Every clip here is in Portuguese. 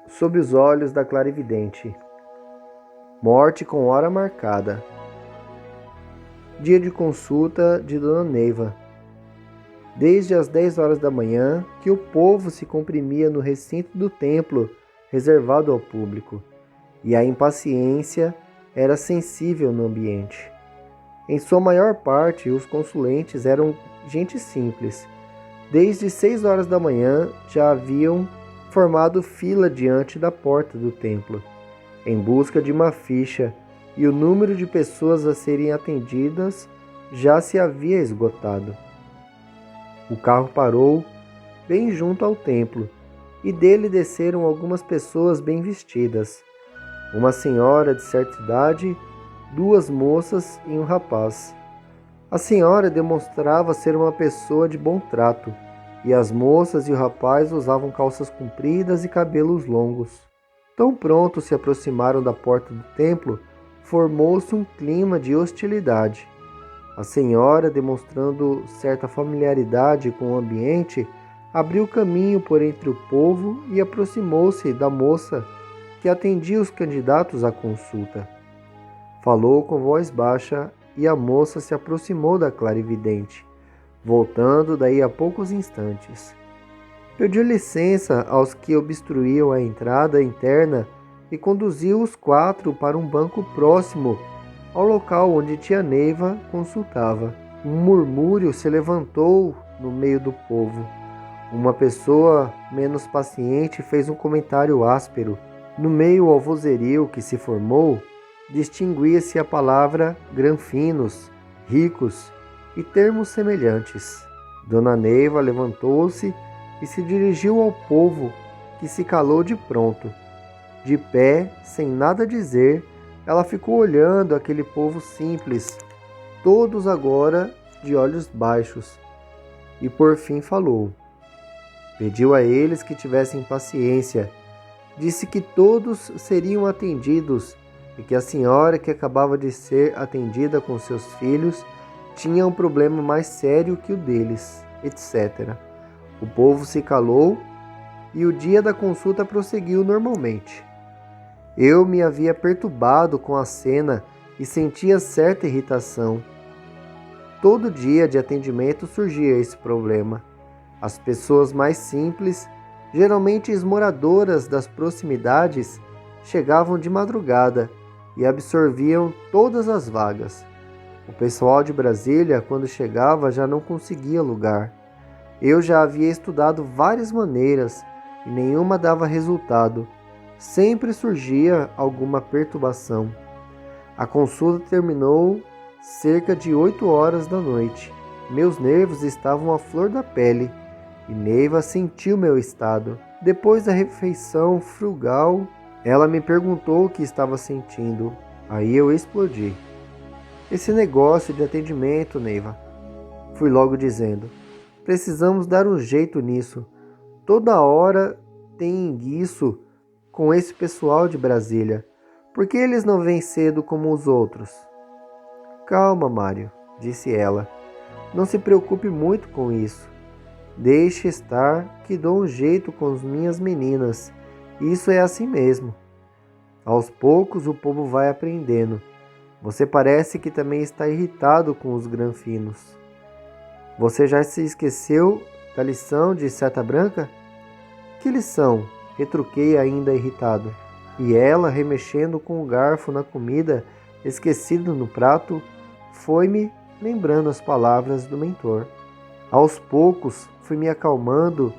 Sob os olhos da clarividente. Morte com hora marcada. Dia de consulta de Dona Neiva. Desde as 10 horas da manhã que o povo se comprimia no recinto do templo reservado ao público, e a impaciência era sensível no ambiente. Em sua maior parte, os consulentes eram gente simples. Desde 6 horas da manhã já haviam formado fila diante da porta do templo, em busca de uma ficha, e o número de pessoas a serem atendidas já se havia esgotado. O carro parou bem junto ao templo, e dele desceram algumas pessoas bem vestidas. Uma senhora de certa idade, 2 moças e um rapaz. A senhora demonstrava ser uma pessoa de bom trato, e as moças e o rapaz usavam calças compridas e cabelos longos. Tão pronto se aproximaram da porta do templo, formou-se um clima de hostilidade. A senhora, demonstrando certa familiaridade com o ambiente, abriu caminho por entre o povo e aproximou-se da moça que atendia os candidatos à consulta. Falou com voz baixa e a moça se aproximou da clarividente, voltando daí a poucos instantes. Pediu licença aos que obstruíam a entrada interna e conduziu os 4 para um banco próximo ao local onde tia Neiva consultava. Um murmúrio se levantou no meio do povo. Uma pessoa menos paciente fez um comentário áspero. No meio ao vozerio que se formou, distinguia-se a palavra granfinos, ricos e termos semelhantes. Dona Neiva levantou-se e se dirigiu ao povo, que se calou de pronto. De pé, sem nada dizer, ela ficou olhando aquele povo simples, todos agora de olhos baixos, e por fim falou. Pediu a eles que tivessem paciência. Disse que todos seriam atendidos e que a senhora que acabava de ser atendida com seus filhos tinha um problema mais sério que o deles, etc. O povo se calou e o dia da consulta prosseguiu normalmente. Eu me havia perturbado com a cena e sentia certa irritação. Todo dia de atendimento surgia esse problema. As pessoas mais simples, geralmente esmoradoras das proximidades, chegavam de madrugada e absorviam todas as vagas. O pessoal de Brasília, quando chegava, já não conseguia lugar. Eu já havia estudado várias maneiras e nenhuma dava resultado. Sempre surgia alguma perturbação. A consulta terminou cerca de 8 horas da noite. Meus nervos estavam à flor da pele e Neiva sentiu meu estado. Depois da refeição frugal, ela me perguntou o que estava sentindo. Aí eu explodi. Esse negócio de atendimento, Neiva. Fui logo dizendo. Precisamos dar um jeito nisso. Toda hora tem isso com esse pessoal de Brasília. Por que eles não vêm cedo como os outros? Calma, Mário, disse ela. Não se preocupe muito com isso. Deixe estar que dou um jeito com as minhas meninas. Isso é assim mesmo. Aos poucos o povo vai aprendendo. Você parece que também está irritado com os granfinos. Você já se esqueceu da lição de Seta Branca? Que lição? Retruquei ainda irritado. E ela, remexendo com o garfo na comida, esquecido no prato, foi-me lembrando as palavras do mentor. Aos poucos fui me acalmando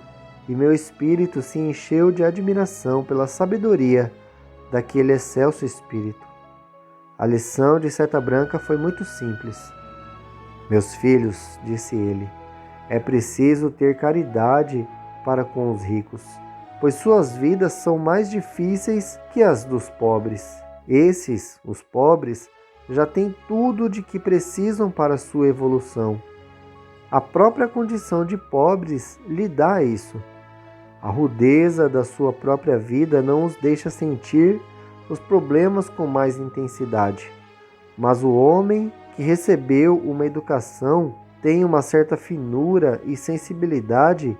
e meu espírito se encheu de admiração pela sabedoria daquele excelso espírito. A lição de Seta Branca foi muito simples. Meus filhos, disse ele, é preciso ter caridade para com os ricos, pois suas vidas são mais difíceis que as dos pobres. Esses, os pobres, já têm tudo de que precisam para sua evolução. A própria condição de pobres lhe dá isso. A rudeza da sua própria vida não os deixa sentir os problemas com mais intensidade. Mas o homem que recebeu uma educação, tem uma certa finura e sensibilidade,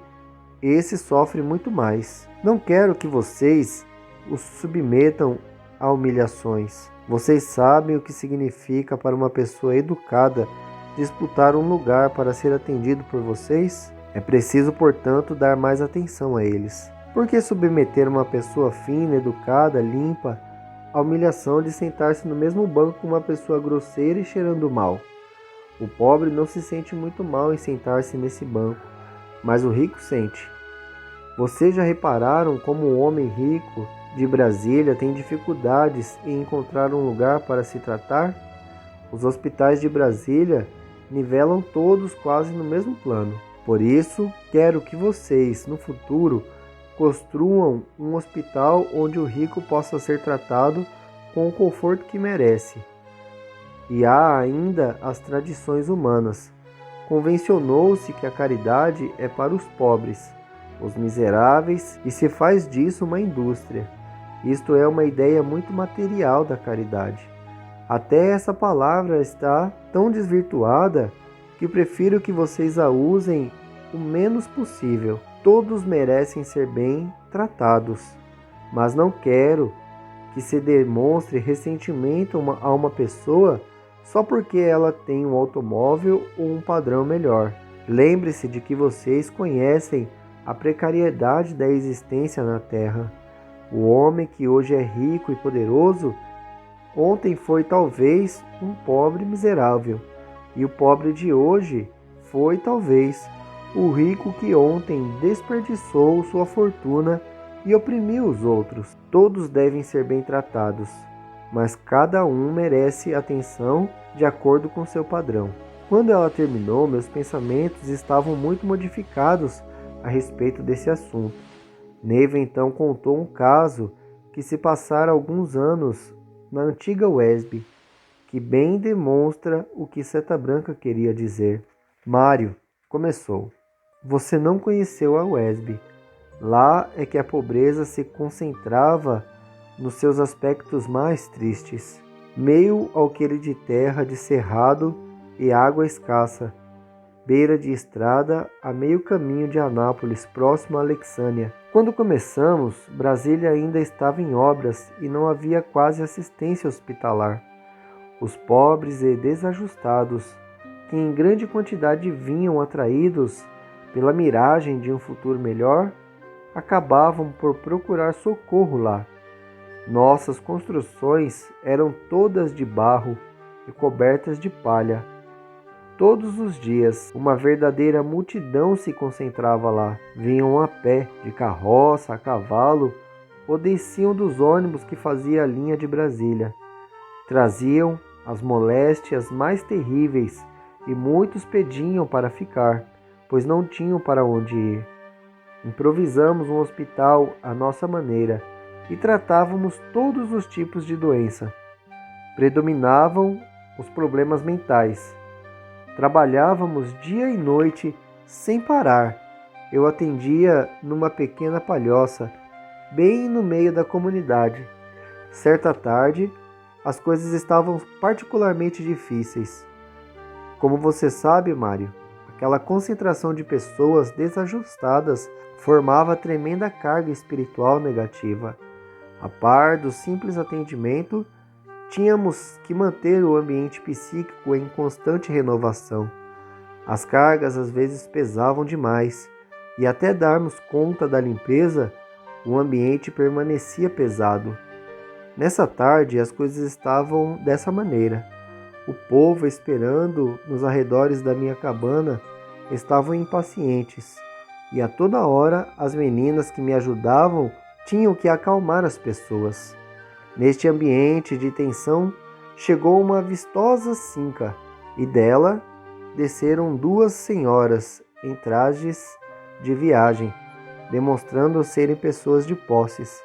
esse sofre muito mais. Não quero que vocês os submetam a humilhações. Vocês sabem o que significa para uma pessoa educada disputar um lugar para ser atendido por vocês? É preciso, portanto, dar mais atenção a eles. Por que submeter uma pessoa fina, educada, limpa, à humilhação de sentar-se no mesmo banco com uma pessoa grosseira e cheirando mal? O pobre não se sente muito mal em sentar-se nesse banco, mas o rico sente. Vocês já repararam como o homem rico de Brasília tem dificuldades em encontrar um lugar para se tratar? Os hospitais de Brasília nivelam todos quase no mesmo plano. Por isso, quero que vocês, no futuro, construam um hospital onde o rico possa ser tratado com o conforto que merece. E há ainda as tradições humanas. Convencionou-se que a caridade é para os pobres, os miseráveis, e se faz disso uma indústria. Isto é uma ideia muito material da caridade. Até essa palavra está tão desvirtuada que prefiro que vocês a usem o menos possível. Todos merecem ser bem tratados, mas não quero que se demonstre ressentimento a uma pessoa só porque ela tem um automóvel ou um padrão melhor. Lembre-se de que vocês conhecem a precariedade da existência na Terra. O homem que hoje é rico e poderoso, ontem foi talvez um pobre miserável, e o pobre de hoje foi talvez o rico que ontem desperdiçou sua fortuna e oprimiu os outros. Todos devem ser bem tratados, mas cada um merece atenção de acordo com seu padrão. Quando ela terminou, meus pensamentos estavam muito modificados a respeito desse assunto. Neiva então contou um caso que se passara alguns anos na antiga Wesby, que bem demonstra o que Seta Branca queria dizer. Mário começou. Você não conheceu a Wesby. Lá é que a pobreza se concentrava nos seus aspectos mais tristes. Meio alqueire de terra de cerrado e água escassa, beira de estrada a meio caminho de Anápolis, próximo a Alexânia. Quando começamos, Brasília ainda estava em obras e não havia quase assistência hospitalar. Os pobres e desajustados, que em grande quantidade vinham atraídos pela miragem de um futuro melhor, acabavam por procurar socorro lá. Nossas construções eram todas de barro e cobertas de palha. Todos os dias, uma verdadeira multidão se concentrava lá. Vinham a pé, de carroça, a cavalo, ou desciam dos ônibus que fazia a linha de Brasília. Traziam as moléstias mais terríveis e muitos pediam para ficar, pois não tinham para onde ir. Improvisamos um hospital à nossa maneira e tratávamos todos os tipos de doença. Predominavam os problemas mentais. Trabalhávamos dia e noite sem parar. Eu atendia numa pequena palhoça, bem no meio da comunidade. Certa tarde, as coisas estavam particularmente difíceis. Como você sabe, Mário, aquela concentração de pessoas desajustadas formava tremenda carga espiritual negativa. A par do simples atendimento, tínhamos que manter o ambiente psíquico em constante renovação. As cargas às vezes pesavam demais, e até darmos conta da limpeza, o ambiente permanecia pesado. Nessa tarde, as coisas estavam dessa maneira. O povo, esperando nos arredores da minha cabana, estavam impacientes, e a toda hora as meninas que me ajudavam tinham que acalmar as pessoas. Neste ambiente de tensão, chegou uma vistosa cinca, e dela desceram duas senhoras em trajes de viagem, demonstrando serem pessoas de posses.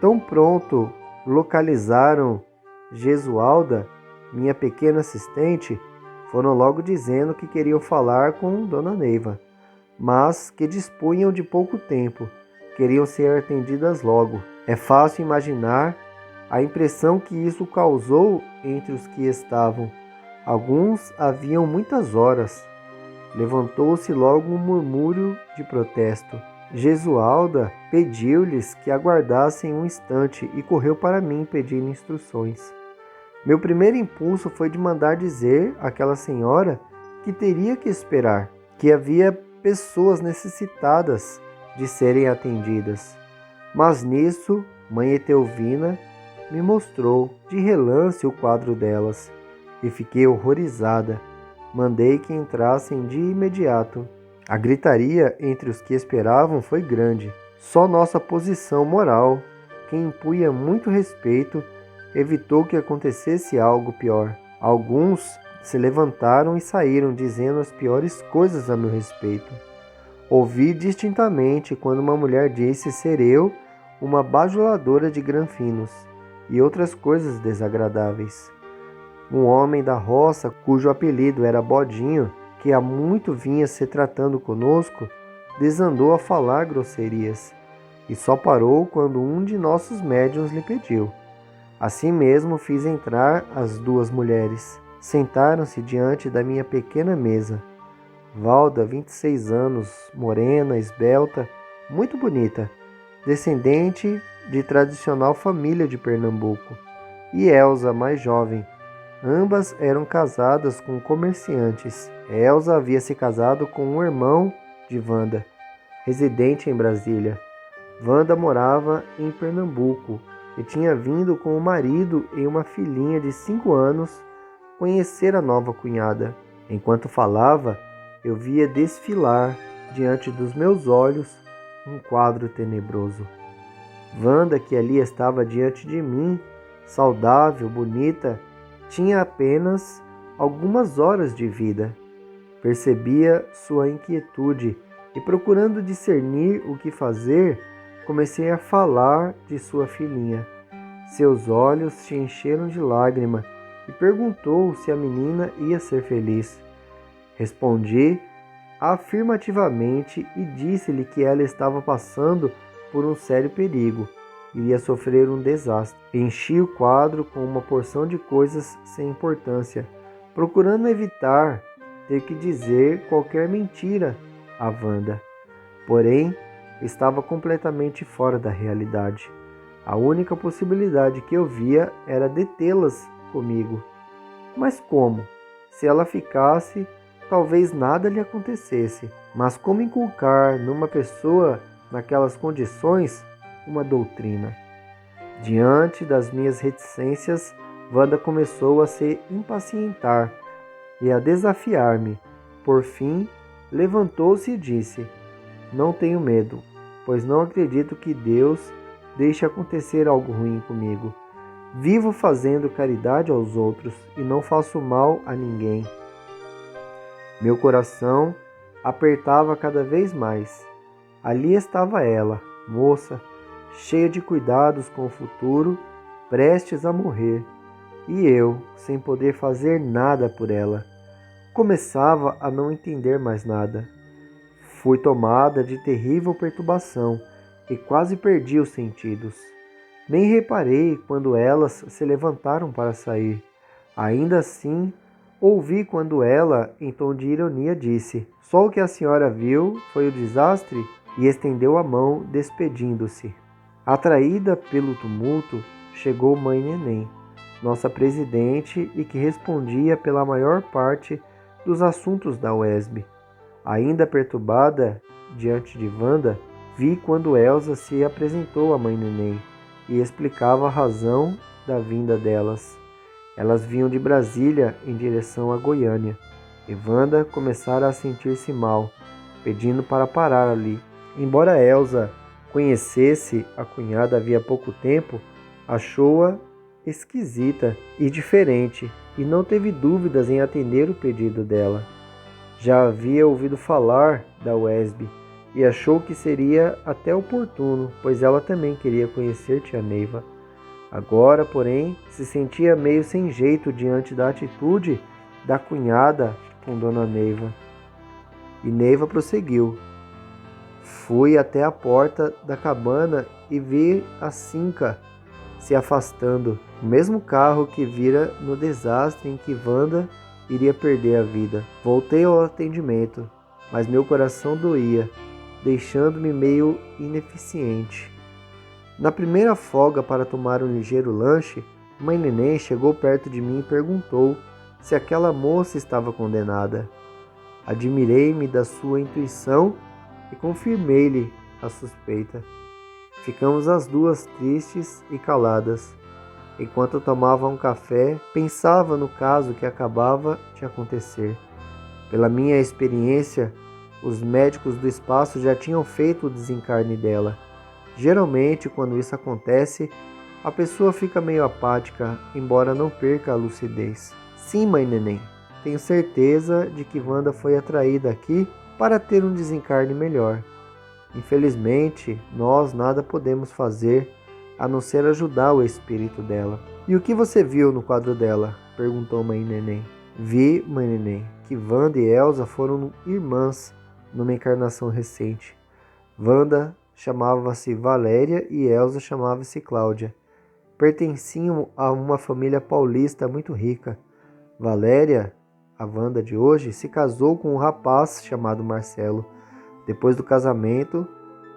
Tão pronto localizaram Gesualda, minha pequena assistente, foram logo dizendo que queriam falar com Dona Neiva, mas que dispunham de pouco tempo, queriam ser atendidas logo. É fácil imaginar a impressão que isso causou entre os que estavam. Alguns haviam muitas horas. Levantou-se logo um murmúrio de protesto. Jesualda pediu-lhes que aguardassem um instante e correu para mim pedindo instruções. Meu primeiro impulso foi de mandar dizer àquela senhora que teria que esperar, que havia pessoas necessitadas de serem atendidas. Mas nisso, mãe Etelvina me mostrou de relance o quadro delas e fiquei horrorizada. Mandei que entrassem de imediato. A gritaria entre os que esperavam foi grande. Só nossa posição moral, que impunha muito respeito, evitou que acontecesse algo pior. Alguns se levantaram e saíram dizendo as piores coisas a meu respeito. Ouvi distintamente quando uma mulher disse ser eu uma bajuladora de granfinos e outras coisas desagradáveis. Um homem da roça, cujo apelido era Bodinho, que há muito vinha se tratando conosco, desandou a falar grosserias e só parou quando um de nossos médiuns lhe pediu. Assim mesmo fiz entrar as duas mulheres. Sentaram-se diante da minha pequena mesa. Valda, 26 anos, morena, esbelta, muito bonita, descendente de tradicional família de Pernambuco, e Elsa, mais jovem. Ambas eram casadas com comerciantes. Elsa havia se casado com um irmão de Wanda, residente em Brasília. Wanda morava em Pernambuco e tinha vindo com o marido e uma filhinha de 5 anos conhecer a nova cunhada. Enquanto falava, eu via desfilar diante dos meus olhos um quadro tenebroso. Wanda, que ali estava diante de mim, saudável, bonita, tinha apenas algumas horas de vida. Percebia sua inquietude e, procurando discernir o que fazer, comecei a falar de sua filhinha. Seus olhos se encheram de lágrima e perguntou se a menina ia ser feliz. Respondi afirmativamente e disse-lhe que ela estava passando por um sério perigo. Iria sofrer um desastre. Enchi o quadro com uma porção de coisas sem importância, procurando evitar ter que dizer qualquer mentira a Wanda. Porém, estava completamente fora da realidade. A única possibilidade que eu via era detê-las comigo. Mas como? Se ela ficasse, talvez nada lhe acontecesse. Mas como inculcar numa pessoa naquelas condições uma doutrina? Diante das minhas reticências, Wanda começou a se impacientar e a desafiar-me. Por fim, levantou-se e disse: "Não tenho medo, pois não acredito que Deus deixe acontecer algo ruim comigo. Vivo fazendo caridade aos outros e não faço mal a ninguém." Meu coração apertava cada vez mais. Ali estava ela, moça, cheia de cuidados com o futuro, prestes a morrer, e eu, sem poder fazer nada por ela. Começava a não entender mais nada. Fui tomada de terrível perturbação e quase perdi os sentidos. Nem reparei quando elas se levantaram para sair. Ainda assim, ouvi quando ela, em tom de ironia, disse: "Só o que a senhora viu foi o desastre?" e estendeu a mão, despedindo-se. Atraída pelo tumulto, chegou mãe Neném, nossa presidente e que respondia pela maior parte dos assuntos da UESB. Ainda perturbada diante de Wanda, vi quando Elsa se apresentou à mãe Neném e explicava a razão da vinda delas. Elas vinham de Brasília em direção a Goiânia, e Wanda começara a sentir-se mal, pedindo para parar ali. Embora Elsa conhecesse a cunhada havia pouco tempo, achou-a esquisita e diferente, e não teve dúvidas em atender o pedido dela. Já havia ouvido falar da UESB e achou que seria até oportuno, pois ela também queria conhecer tia Neiva. Agora, porém, se sentia meio sem jeito diante da atitude da cunhada com Dona Neiva. E Neiva prosseguiu: "Fui até a porta da cabana e vi a Cinca se afastando, o mesmo carro que vira no desastre em que Wanda iria perder a vida. Voltei ao atendimento, mas meu coração doía. deixando-me meio ineficiente. Na primeira folga para tomar um ligeiro lanche, mãe Neném chegou perto de mim e perguntou se aquela moça estava condenada. Admirei-me da sua intuição e confirmei-lhe a suspeita. Ficamos as duas tristes e caladas. Enquanto eu tomava um café, pensava no caso que acabava de acontecer. Pela minha experiência, os médicos do espaço já tinham feito o desencarne dela. Geralmente, quando isso acontece, a pessoa fica meio apática, embora não perca a lucidez. Sim, mãe Neném, tenho certeza de que Wanda foi atraída aqui para ter um desencarne melhor. Infelizmente, nós nada podemos fazer a não ser ajudar o espírito dela. E o que você viu no quadro dela? Perguntou mãe Neném. Vi, mãe Neném, que Wanda e Elsa foram irmãs numa encarnação recente. Wanda chamava-se Valéria e Elsa chamava-se Cláudia. Pertenciam a uma família paulista muito rica. Valéria, a Wanda de hoje, se casou com um rapaz chamado Marcelo. Depois do casamento,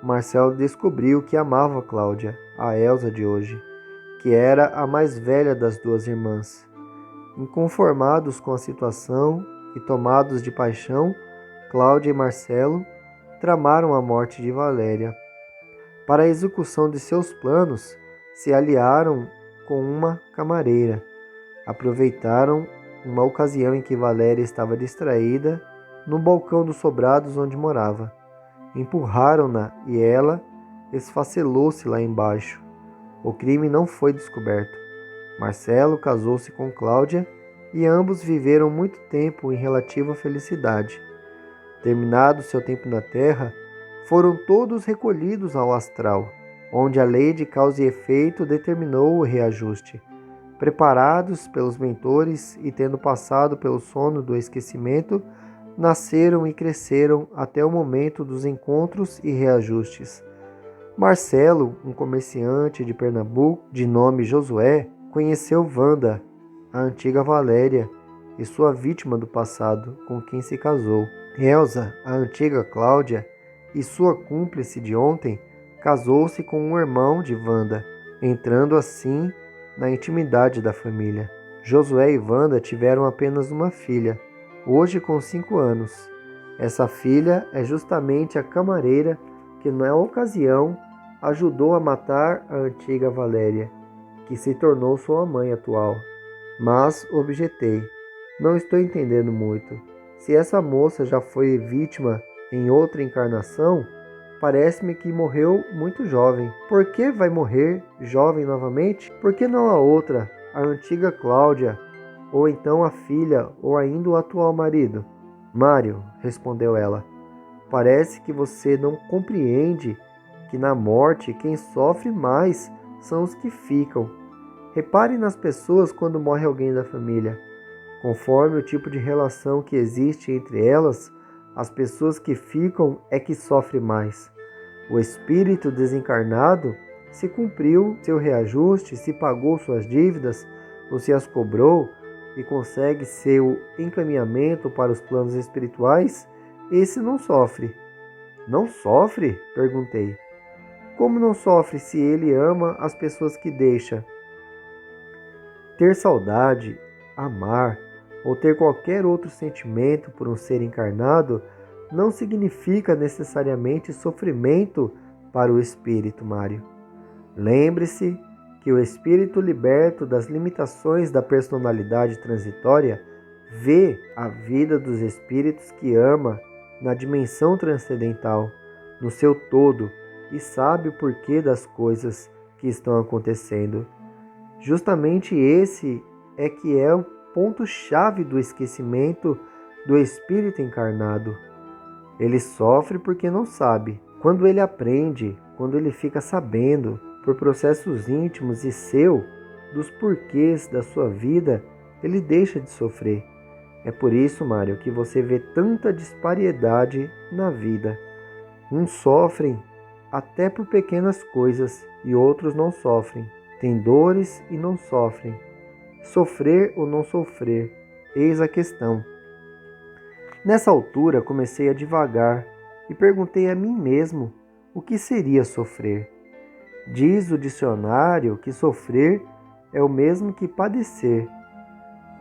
Marcelo descobriu que amava Cláudia, a Elsa de hoje, que era a mais velha das duas irmãs. Inconformados com a situação e tomados de paixão, Cláudia e Marcelo tramaram a morte de Valéria. Para a execução de seus planos, se aliaram com uma camareira. Aproveitaram uma ocasião em que Valéria estava distraída no balcão dos sobrados onde morava. Empurraram-na e ela esfacelou-se lá embaixo. O crime não foi descoberto. Marcelo casou-se com Cláudia e ambos viveram muito tempo em relativa felicidade. Terminado seu tempo na Terra, foram todos recolhidos ao astral, onde a lei de causa e efeito determinou o reajuste. Preparados pelos mentores e tendo passado pelo sono do esquecimento, nasceram e cresceram até o momento dos encontros e reajustes. Marcelo, um comerciante de Pernambuco, de nome Josué, conheceu Wanda, a antiga Valéria, e sua vítima do passado, com quem se casou. Elsa, a antiga Cláudia, e sua cúmplice de ontem, casou-se com um irmão de Wanda, entrando assim na intimidade da família. Josué e Wanda tiveram apenas uma filha, hoje com 5 anos. Essa filha é justamente a camareira que na ocasião ajudou a matar a antiga Valéria, que se tornou sua mãe atual. Mas objetei, não estou entendendo muito. Se essa moça já foi vítima em outra encarnação, parece-me que morreu muito jovem. Por que vai morrer jovem novamente? Por que não a outra, a antiga Cláudia, ou então a filha, ou ainda o atual marido? Mário, respondeu ela, parece que você não compreende que na morte quem sofre mais são os que ficam. Repare nas pessoas quando morre alguém da família. Conforme o tipo de relação que existe entre elas, as pessoas que ficam é que sofrem mais. O espírito desencarnado, se cumpriu seu reajuste, se pagou suas dívidas, ou se as cobrou, e consegue seu encaminhamento para os planos espirituais, esse não sofre. Não sofre? Perguntei. Como não sofre se ele ama as pessoas que deixa? Ter saudade, amar ou ter qualquer outro sentimento por um ser encarnado não significa necessariamente sofrimento para o espírito, Mário. Lembre-se que o espírito liberto das limitações da personalidade transitória vê a vida dos espíritos que ama na dimensão transcendental, no seu todo, e sabe o porquê das coisas que estão acontecendo. Justamente esse é que é o ponto-chave do esquecimento do espírito encarnado. Ele sofre porque não sabe. Quando ele aprende, quando ele fica sabendo, por processos íntimos e dos porquês da sua vida, ele deixa de sofrer. É por isso, Mário, que você vê tanta disparidade na vida. Uns sofrem até por pequenas coisas e outros não sofrem. Tem dores e não sofrem. Sofrer ou não sofrer, eis a questão. Nessa altura comecei a divagar e perguntei a mim mesmo o que seria sofrer. Diz o dicionário que sofrer é o mesmo que padecer.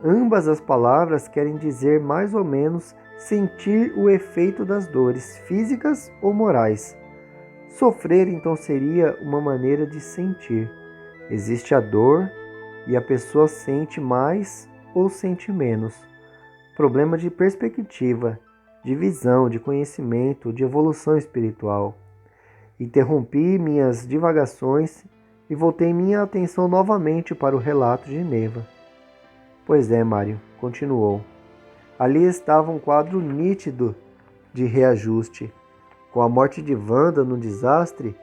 Ambas as palavras querem dizer mais ou menos sentir o efeito das dores físicas ou morais. Sofrer então seria uma maneira de sentir. Existe a dor e a pessoa sente mais ou sente menos. Problema de perspectiva, de visão, de conhecimento, de evolução espiritual. Interrompi minhas divagações e voltei minha atenção novamente para o relato de Neva. Pois é, Mário, continuou. Ali estava um quadro nítido de reajuste. Com a morte de Wanda no desastre,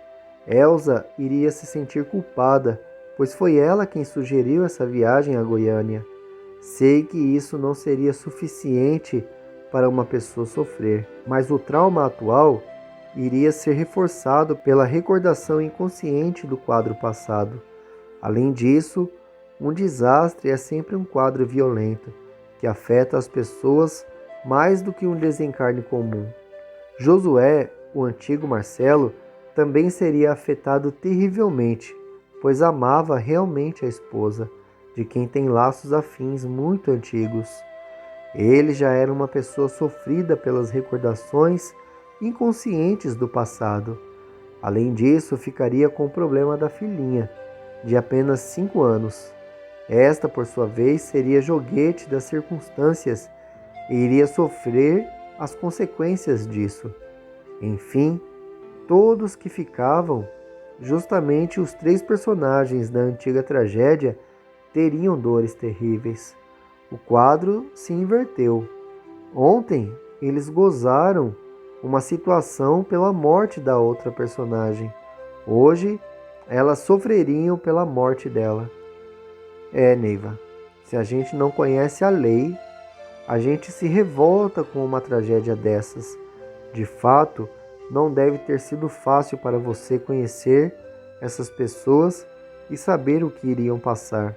Elsa iria se sentir culpada, pois foi ela quem sugeriu essa viagem à Goiânia. Sei que isso não seria suficiente para uma pessoa sofrer, mas o trauma atual iria ser reforçado pela recordação inconsciente do quadro passado. Além disso, um desastre é sempre um quadro violento, que afeta as pessoas mais do que um desencarne comum. Josué, o antigo Marcelo, também seria afetado terrivelmente, pois amava realmente a esposa, de quem tem laços afins muito antigos. Ele já era uma pessoa sofrida pelas recordações inconscientes do passado. Além disso, ficaria com o problema da filhinha, de apenas 5 anos. Esta, por sua vez, seria joguete das circunstâncias e iria sofrer as consequências disso. Enfim, todos que ficavam, justamente os 3 personagens da antiga tragédia, teriam dores terríveis. O quadro se inverteu. Ontem, eles gozaram uma situação pela morte da outra personagem. Hoje, elas sofreriam pela morte dela. Neiva, se a gente não conhece a lei, a gente se revolta com uma tragédia dessas. De fato, não deve ter sido fácil para você conhecer essas pessoas e saber o que iriam passar.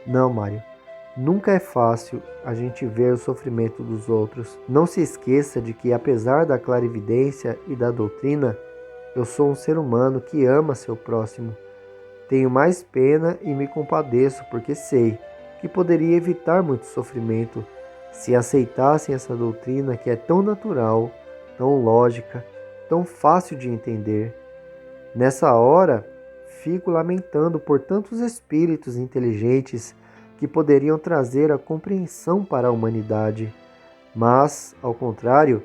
Não, Mário, nunca é fácil a gente ver o sofrimento dos outros. Não se esqueça de que, apesar da clarividência e da doutrina, eu sou um ser humano que ama seu próximo. Tenho mais pena e me compadeço porque sei que poderia evitar muito sofrimento se aceitassem essa doutrina que é tão natural, tão lógica, tão fácil de entender. Nessa hora, fico lamentando por tantos espíritos inteligentes que poderiam trazer a compreensão para a humanidade, mas, ao contrário,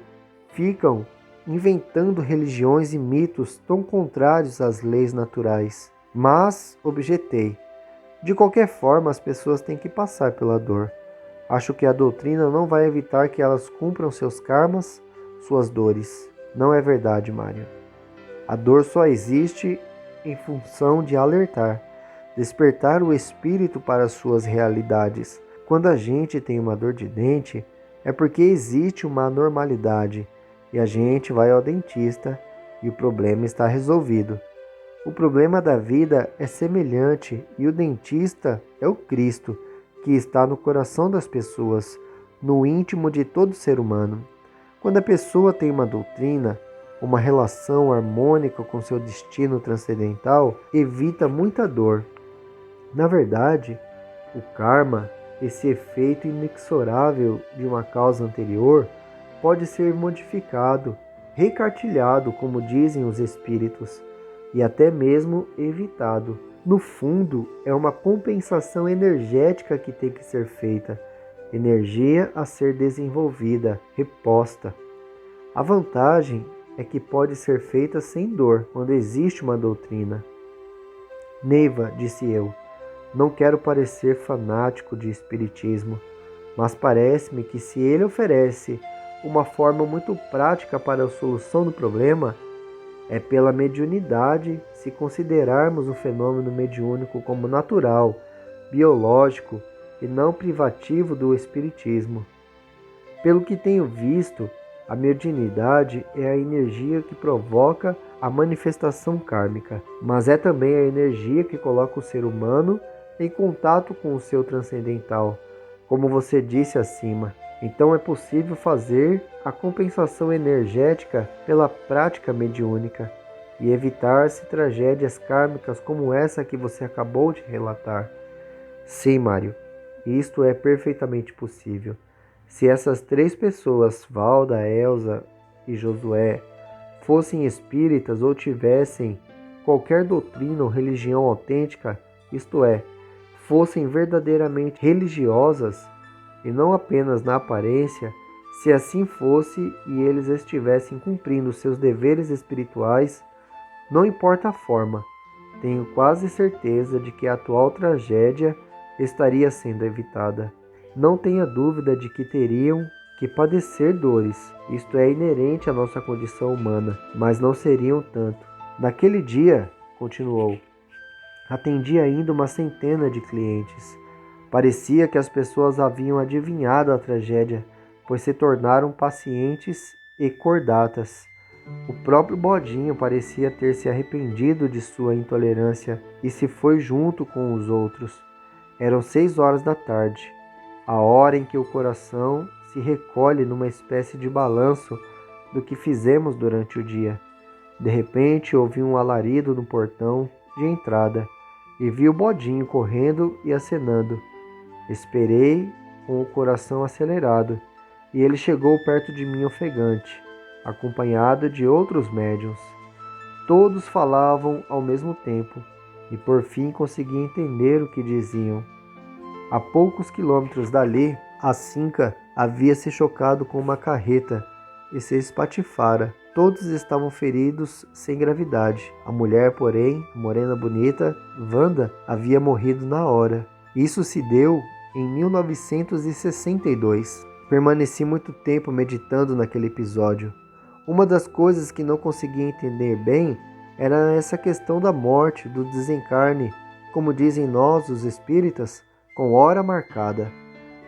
ficam inventando religiões e mitos tão contrários às leis naturais. Mas, objetei, de qualquer forma as pessoas têm que passar pela dor. Acho que a doutrina não vai evitar que elas cumpram seus karmas, suas dores. Não é verdade, Mário. A dor só existe em função de alertar, despertar o espírito para as suas realidades. Quando a gente tem uma dor de dente, é porque existe uma anormalidade e a gente vai ao dentista e o problema está resolvido. O problema da vida é semelhante e o dentista é o Cristo, que está no coração das pessoas, no íntimo de todo ser humano. Quando a pessoa tem uma doutrina, uma relação harmônica com seu destino transcendental, evita muita dor. Na verdade, o karma, esse efeito inexorável de uma causa anterior, pode ser modificado, recartilhado, como dizem os espíritos, e até mesmo evitado. No fundo, é uma compensação energética que tem que ser feita, energia a ser desenvolvida, reposta. A vantagem é que pode ser feita sem dor, quando existe uma doutrina. Neiva, disse eu, não quero parecer fanático de espiritismo, mas parece-me que se ele oferece uma forma muito prática para a solução do problema, é pela mediunidade, se considerarmos o fenômeno mediúnico como natural, biológico e não privativo do espiritismo. Pelo que tenho visto, a mediunidade é a energia que provoca a manifestação kármica, mas é também a energia que coloca o ser humano em contato com o seu transcendental, como você disse acima. Então é possível fazer a compensação energética pela prática mediúnica e evitar-se tragédias kármicas como essa que você acabou de relatar. Sim, Mário, isto é perfeitamente possível. Se essas 3 pessoas, Valda, Elsa e Josué, fossem espíritas ou tivessem qualquer doutrina ou religião autêntica, isto é, fossem verdadeiramente religiosas e não apenas na aparência, se assim fosse e eles estivessem cumprindo seus deveres espirituais, não importa a forma, tenho quase certeza de que a atual tragédia estaria sendo evitada. Não tenha dúvida de que teriam que padecer dores. Isto é inerente à nossa condição humana, mas não seriam tanto. Naquele dia, continuou, atendi ainda uma centena de clientes. Parecia que as pessoas haviam adivinhado a tragédia, pois se tornaram pacientes e cordatas. O próprio Bodinho parecia ter se arrependido de sua intolerância e se foi junto com os outros. Eram 6 horas da tarde, a hora em que o coração se recolhe numa espécie de balanço do que fizemos durante o dia. De repente ouvi um alarido no portão de entrada e vi o Bodinho correndo e acenando. Esperei com o coração acelerado e ele chegou perto de mim ofegante, acompanhado de outros médiuns. Todos falavam ao mesmo tempo e por fim consegui entender o que diziam. A poucos quilômetros dali, a Cinca havia se chocado com uma carreta e se espatifara. Todos estavam feridos sem gravidade. A mulher, porém, morena bonita, Wanda, havia morrido na hora. Isso se deu em 1962. Permaneci muito tempo meditando naquele episódio. Uma das coisas que não conseguia entender bem era essa questão da morte, do desencarne, como dizem nós, os espíritas, com hora marcada.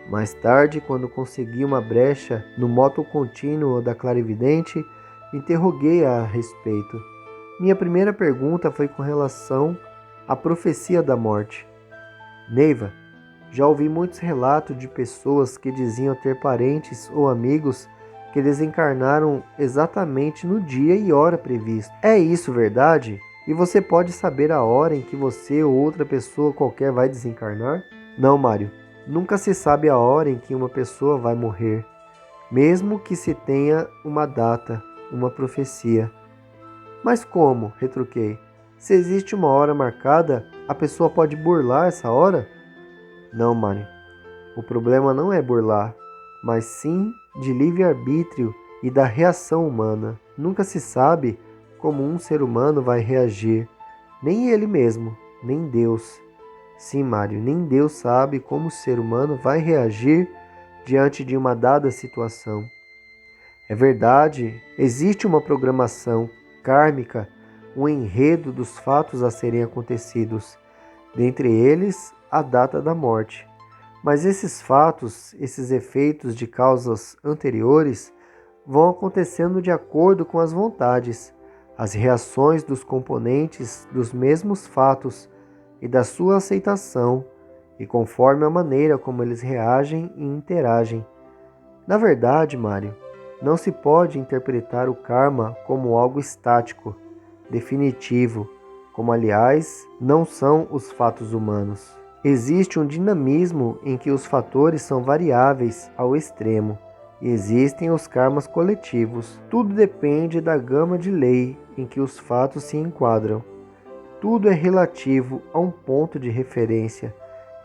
Mais tarde, quando consegui uma brecha no moto contínuo da clarividente, interroguei-a a respeito. Minha primeira pergunta foi com relação à profecia da morte. Neiva, já ouvi muitos relatos de pessoas que diziam ter parentes ou amigos que desencarnaram exatamente no dia e hora previsto. É isso verdade? E você pode saber a hora em que você ou outra pessoa qualquer vai desencarnar? Não, Mário. Nunca se sabe a hora em que uma pessoa vai morrer, mesmo que se tenha uma data, uma profecia. Mas como? Retruquei. Se existe uma hora marcada, a pessoa pode burlar essa hora? Não, Mário. O problema não é burlar, mas sim de livre-arbítrio e da reação humana. Nunca se sabe como um ser humano vai reagir, nem ele mesmo, nem Deus. Sim, Mário, nem Deus sabe como o ser humano vai reagir diante de uma dada situação. É verdade, existe uma programação kármica, um enredo dos fatos a serem acontecidos, dentre eles a data da morte. Mas esses fatos, esses efeitos de causas anteriores, vão acontecendo de acordo com as vontades, as reações dos componentes dos mesmos fatos e da sua aceitação, e conforme a maneira como eles reagem e interagem. Na verdade, Mário, não se pode interpretar o karma como algo estático, definitivo, como aliás não são os fatos humanos. Existe um dinamismo em que os fatores são variáveis ao extremo, e existem os karmas coletivos. Tudo depende da gama de lei em que os fatos se enquadram. Tudo é relativo a um ponto de referência.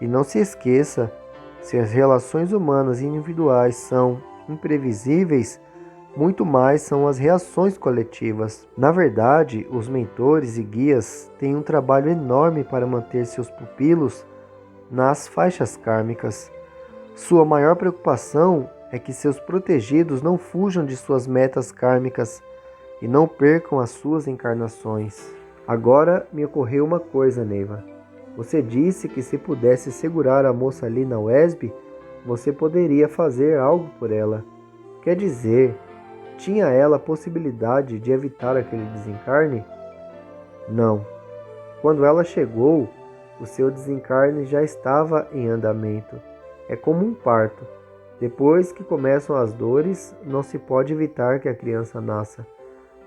E não se esqueça, se as relações humanas individuais são imprevisíveis, muito mais são as reações coletivas. Na verdade, os mentores e guias têm um trabalho enorme para manter seus pupilos nas faixas kármicas. Sua maior preocupação é que seus protegidos não fujam de suas metas kármicas e não percam as suas encarnações. Agora me ocorreu uma coisa, Neiva. Você disse que se pudesse segurar a moça ali na UESB, você poderia fazer algo por ela. Quer dizer, tinha ela a possibilidade de evitar aquele desencarne? Não. Quando ela chegou, o seu desencarne já estava em andamento. É como um parto. Depois que começam as dores, não se pode evitar que a criança nasça.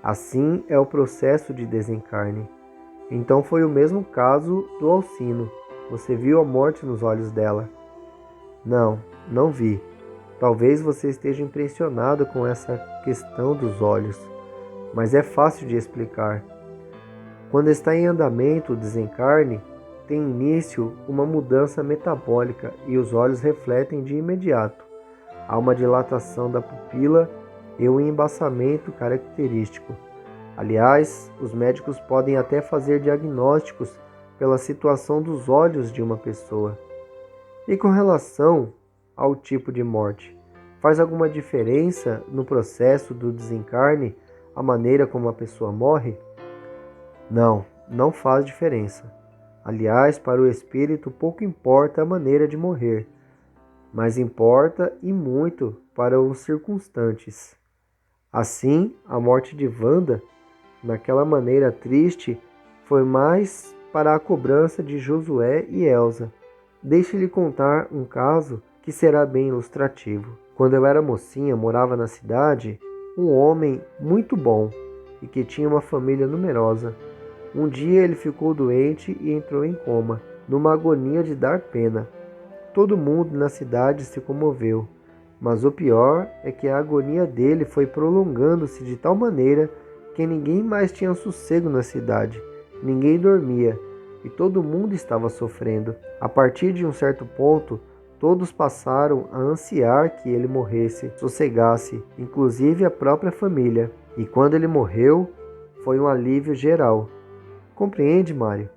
Assim é o processo de desencarne. Então foi o mesmo caso do Alcino. Você viu a morte nos olhos dela? Não, não vi. Talvez você esteja impressionado com essa questão dos olhos, mas é fácil de explicar. Quando está em andamento o desencarne, tem início uma mudança metabólica e os olhos refletem de imediato. Há uma dilatação da pupila e um embaçamento característico. Aliás, os médicos podem até fazer diagnósticos pela situação dos olhos de uma pessoa. E com relação ao tipo de morte, faz alguma diferença no processo do desencarne a maneira como a pessoa morre? Não, não faz diferença. Aliás, para o espírito pouco importa a maneira de morrer, mas importa e muito para os circunstantes. Assim, a morte de Wanda, naquela maneira triste, foi mais para a cobrança de Josué e Elsa. Deixe-lhe contar um caso que será bem ilustrativo. Quando eu era mocinha, morava na cidade um homem muito bom e que tinha uma família numerosa. Um dia ele ficou doente e entrou em coma, numa agonia de dar pena. Todo mundo na cidade se comoveu, mas o pior é que a agonia dele foi prolongando-se de tal maneira que ninguém mais tinha sossego na cidade, ninguém dormia e todo mundo estava sofrendo. A partir de um certo ponto, todos passaram a ansiar que ele morresse, sossegasse, inclusive a própria família. E quando ele morreu, foi um alívio geral. Compreende, Mário?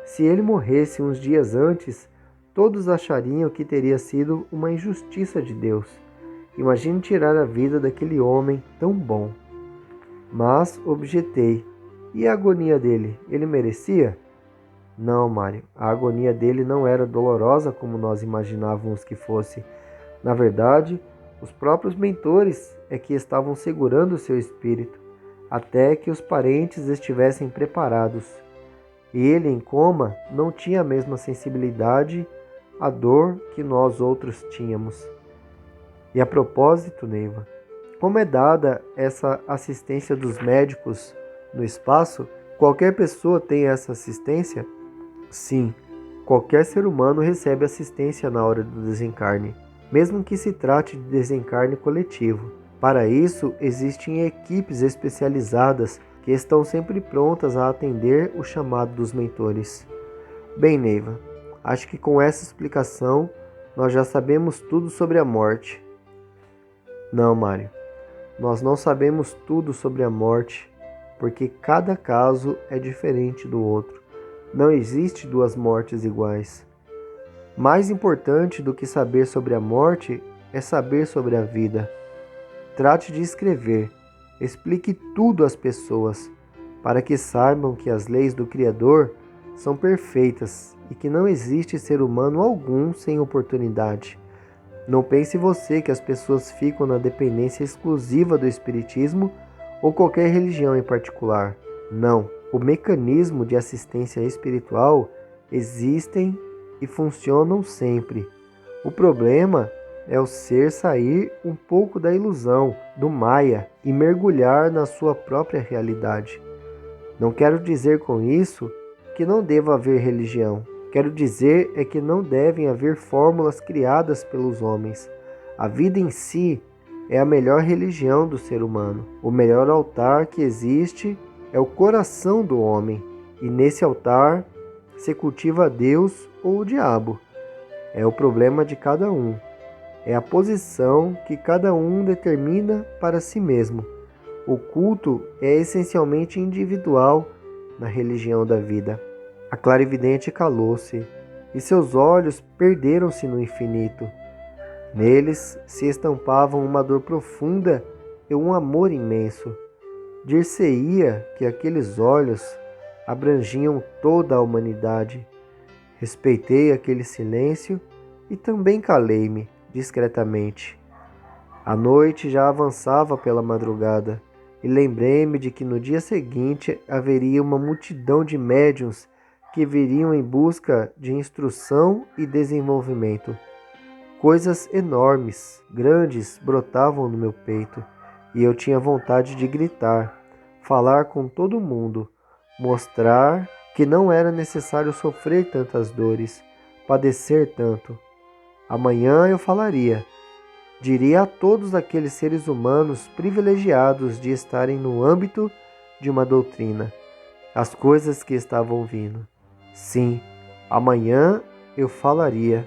Se ele morresse uns dias antes, todos achariam que teria sido uma injustiça de Deus. Imagine tirar a vida daquele homem tão bom. Mas objetei. E a agonia dele? Ele merecia? Não, Mário. A agonia dele não era dolorosa como nós imaginávamos que fosse. Na verdade, os próprios mentores é que estavam segurando o seu espírito, até que os parentes estivessem preparados. E ele, em coma, não tinha a mesma sensibilidade à dor que nós outros tínhamos. E a propósito, Neiva, como é dada essa assistência dos médicos no espaço? Qualquer pessoa tem essa assistência? Sim, qualquer ser humano recebe assistência na hora do desencarne, mesmo que se trate de desencarne coletivo. Para isso, existem equipes especializadas que estão sempre prontas a atender o chamado dos mentores. Bem, Neiva, acho que com essa explicação nós já sabemos tudo sobre a morte. Não, Mário, nós não sabemos tudo sobre a morte, porque cada caso é diferente do outro. Não existe duas mortes iguais. Mais importante do que saber sobre a morte é saber sobre a vida. Trate de escrever. Explique tudo às pessoas, para que saibam que as leis do Criador são perfeitas e que não existe ser humano algum sem oportunidade. Não pense você que as pessoas ficam na dependência exclusiva do Espiritismo ou qualquer religião em particular. Não. O mecanismo de assistência espiritual existem e funcionam sempre. O problema é o ser sair um pouco da ilusão, do Maya, e mergulhar na sua própria realidade. Não quero dizer com isso que não deva haver religião. Quero dizer é que não devem haver fórmulas criadas pelos homens. A vida em si é a melhor religião do ser humano. O melhor altar que existe é o coração do homem, e nesse altar se cultiva Deus ou o diabo. É o problema de cada um. É a posição que cada um determina para si mesmo. O culto é essencialmente individual na religião da vida. A clarividente calou-se, e seus olhos perderam-se no infinito. Neles se estampavam uma dor profunda e um amor imenso. Dir-se-ia que aqueles olhos abrangiam toda a humanidade. Respeitei aquele silêncio e também calei-me discretamente. A noite já avançava pela madrugada e lembrei-me de que no dia seguinte haveria uma multidão de médiuns que viriam em busca de instrução e desenvolvimento. Coisas enormes, grandes, brotavam no meu peito, e eu tinha vontade de gritar, falar com todo mundo, mostrar que não era necessário sofrer tantas dores, padecer tanto. Amanhã eu falaria, diria a todos aqueles seres humanos privilegiados de estarem no âmbito de uma doutrina, as coisas que estavam vindo. Sim, amanhã eu falaria